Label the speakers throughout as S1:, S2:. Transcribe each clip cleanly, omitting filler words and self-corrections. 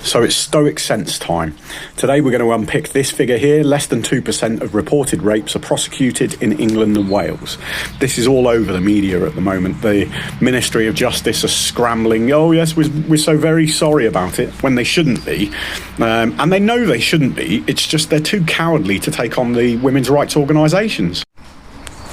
S1: So it's Stoic Sense time. Today we're going to unpick this figure here. Less than 2% of reported rapes are prosecuted in England and Wales. This is all over the media at the moment. The Ministry of Justice are scrambling. Oh yes, we're so very sorry about it, when they shouldn't be. And they know they shouldn't be. It's just they're too cowardly to take on the women's rights organisations.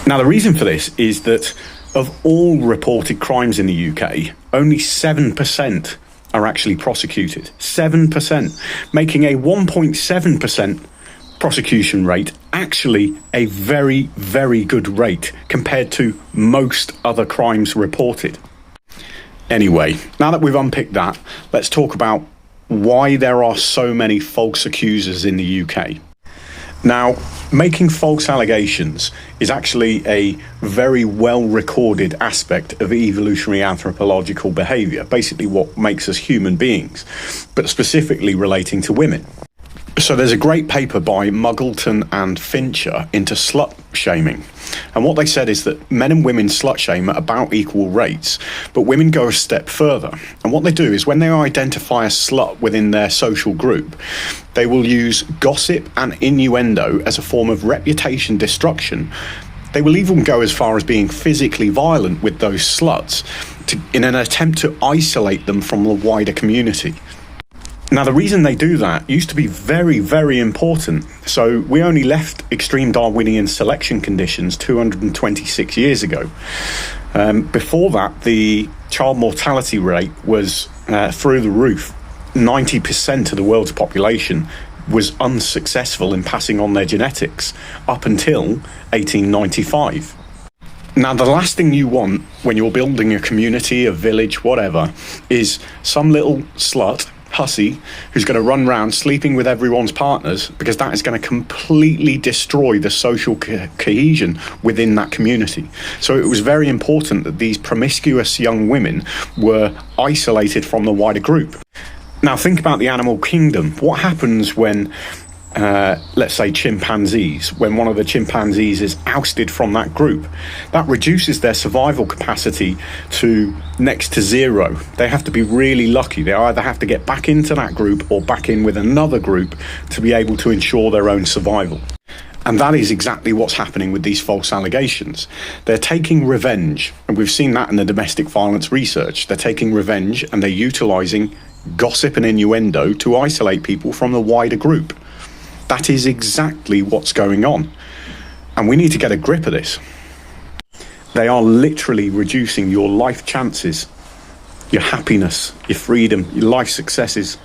S1: Now the reason for this is that of all reported crimes in the UK, only 7% are actually prosecuted. 7%, making a 1.7% prosecution rate actually a very, very good rate compared to most other crimes reported. Anyway, now that we've unpicked that, let's talk about why there are so many false accusers in the UK. Now, making false allegations is actually a very well-recorded aspect of evolutionary anthropological behaviour, basically what makes us human beings, but specifically relating to women. So there's a great paper by Muggleton and Fincher into slut shaming. And what they said is that men and women slut shame at about equal rates, but women go a step further. And what they do is when they identify a slut within their social group, they will use gossip and innuendo as a form of reputation destruction. They will even go as far as being physically violent with those sluts in an attempt to isolate them from the wider community. Now, the reason they do that used to be very, very important. So we only left extreme Darwinian selection conditions 226 years ago. Before that, the child mortality rate was through the roof. 90% of the world's population was unsuccessful in passing on their genetics up until 1895. Now, the last thing you want when you're building a community, a village, whatever, is some little slut, hussy, who's going to run around sleeping with everyone's partners, because that is going to completely destroy the social cohesion within that community. So it was very important that these promiscuous young women were isolated from the wider group. Now think about the animal kingdom. What happens when let's say chimpanzees, when one of the chimpanzees is ousted from that group? That reduces their survival capacity to next to zero. They have to be really lucky. They either have to get back into that group or back in with another group to be able to ensure their own survival. And that is exactly what's happening with these false allegations. They're taking revenge, and we've seen that in the domestic violence research. They're taking revenge and they're utilising gossip and innuendo to isolate people from the wider group. That is exactly what's going on. And we need to get a grip of this. They are literally reducing your life chances, your happiness, your freedom, your life successes,